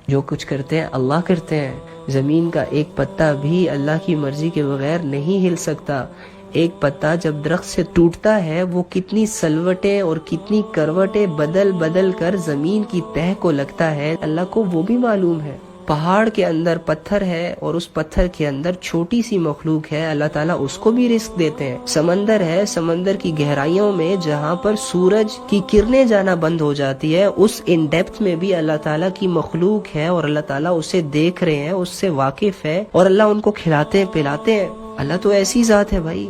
جو کچھ کرتے ہیں اللہ کرتے ہیں. زمین کا ایک پتا بھی اللہ کی مرضی کے بغیر نہیں ہل سکتا. ایک پتا جب درخت سے ٹوٹتا ہے وہ کتنی سلوٹیں اور کتنی کروٹیں بدل بدل کر زمین کی تہ کو لگتا ہے، اللہ کو وہ بھی معلوم ہے. پہاڑ کے اندر پتھر ہے اور اس پتھر کے اندر چھوٹی سی مخلوق ہے، اللہ تعالیٰ اس کو بھی رزق دیتے ہیں. سمندر ہے، سمندر کی گہرائیوں میں جہاں پر سورج کی کرنیں جانا بند ہو جاتی ہے، اس ان ڈیپتھ میں بھی اللہ تعالیٰ کی مخلوق ہے اور اللہ تعالیٰ اسے دیکھ رہے ہیں، اس سے واقف ہے اور اللہ ان کو کھلاتے ہیں پلاتے ہیں. اللہ تو ایسی ذات ہے بھائی.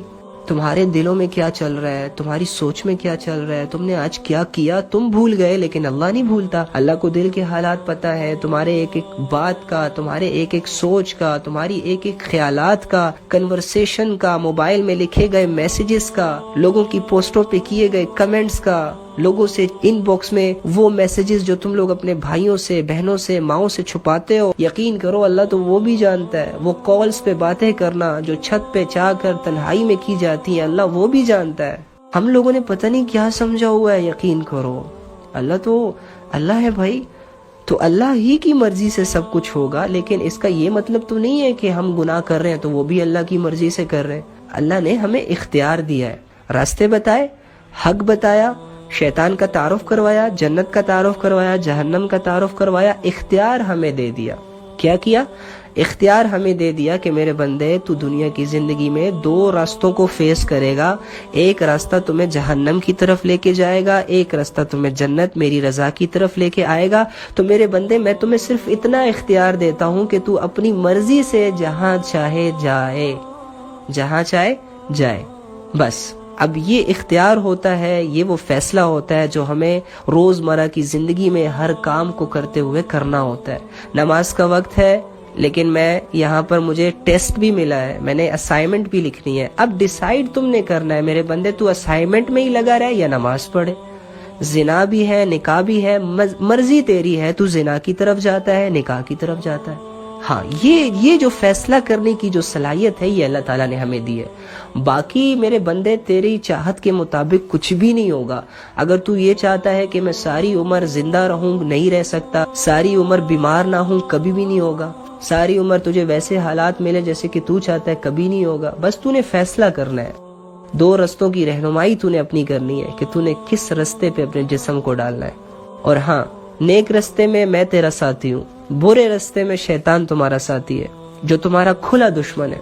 تمہارے دلوں میں کیا چل رہا ہے، تمہاری سوچ میں کیا چل رہا ہے، تم نے آج کیا کیا، تم بھول گئے لیکن اللہ نہیں بھولتا. اللہ کو دل کے حالات پتہ ہے، تمہارے ایک ایک بات کا، تمہارے ایک ایک سوچ کا، تمہاری ایک ایک خیالات کا، کنورسیشن کا، موبائل میں لکھے گئے میسیجز کا، لوگوں کی پوسٹوں پہ کیے گئے کمنٹس کا، لوگوں سے ان باکس میں وہ میسیجز جو تم لوگ اپنے بھائیوں سے، بہنوں سے، ماؤں سے چھپاتے ہو. یقین کرو اللہ تو وہ بھی جانتا ہے. وہ کالز پہ باتیں کرنا جو چھت پہ جا کر تنہائی میں کی جاتی ہیں، اللہ وہ بھی جانتا ہے. ہم لوگوں نے پتہ نہیں کیا سمجھا ہوا ہے. یقین کرو اللہ تو اللہ ہے بھائی. تو اللہ ہی کی مرضی سے سب کچھ ہوگا، لیکن اس کا یہ مطلب تو نہیں ہے کہ ہم گناہ کر رہے ہیں تو وہ بھی اللہ کی مرضی سے کر رہے ہیں. اللہ نے ہمیں اختیار دیا ہے، راستے بتائے، حق بتایا، شیطان کا تعارف کروایا، جنت کا تعارف کروایا، جہنم کا تعارف کروایا، اختیار ہمیں دے دیا. کیا کیا؟ اختیار ہمیں دے دیا کہ میرے بندے تو دنیا کی زندگی میں دو راستوں کو فیس کرے گا. ایک راستہ تمہیں جہنم کی طرف لے کے جائے گا، ایک راستہ تمہیں جنت میری رضا کی طرف لے کے آئے گا. تو میرے بندے میں تمہیں صرف اتنا اختیار دیتا ہوں کہ تو اپنی مرضی سے جہاں چاہے جائے، جہاں چاہے جائے. بس اب یہ اختیار ہوتا ہے، یہ وہ فیصلہ ہوتا ہے جو ہمیں روزمرہ کی زندگی میں ہر کام کو کرتے ہوئے کرنا ہوتا ہے. نماز کا وقت ہے لیکن میں یہاں پر مجھے ٹیسٹ بھی ملا ہے، میں نے اسائنمنٹ بھی لکھنی ہے. اب ڈیسائیڈ تم نے کرنا ہے میرے بندے، تو اسائنمنٹ میں ہی لگا رہے یا نماز پڑھے. زنا بھی ہے، نکاح بھی ہے، مرضی تیری ہے. تو زنا کی طرف جاتا ہے، نکاح کی طرف جاتا ہے. ہاں یہ جو فیصلہ کرنے کی جو صلاحیت ہے یہ اللہ تعالیٰ نے ہمیں دی ہے. باقی میرے بندے تیری چاہت کے مطابق کچھ بھی نہیں ہوگا. اگر تو یہ چاہتا ہے کہ میں ساری عمر زندہ رہوں، نہیں رہ سکتا. ساری عمر بیمار نہ ہوں، کبھی بھی نہیں ہوگا. ساری عمر تجھے ویسے حالات ملے جیسے کہ تو چاہتا ہے، کبھی نہیں ہوگا. بس تو نے فیصلہ کرنا ہے. دو رستوں کی رہنمائی تو نے اپنی کرنی ہے کہ تو نے کس رستے پہ اپنے جسم کو ڈالنا ہے. اور ہاں، نیک رستے میں تیرا ساتھی ہوں، برے رستے میں شیطان تمہارا ساتھی ہے جو تمہارا کھلا دشمن ہے.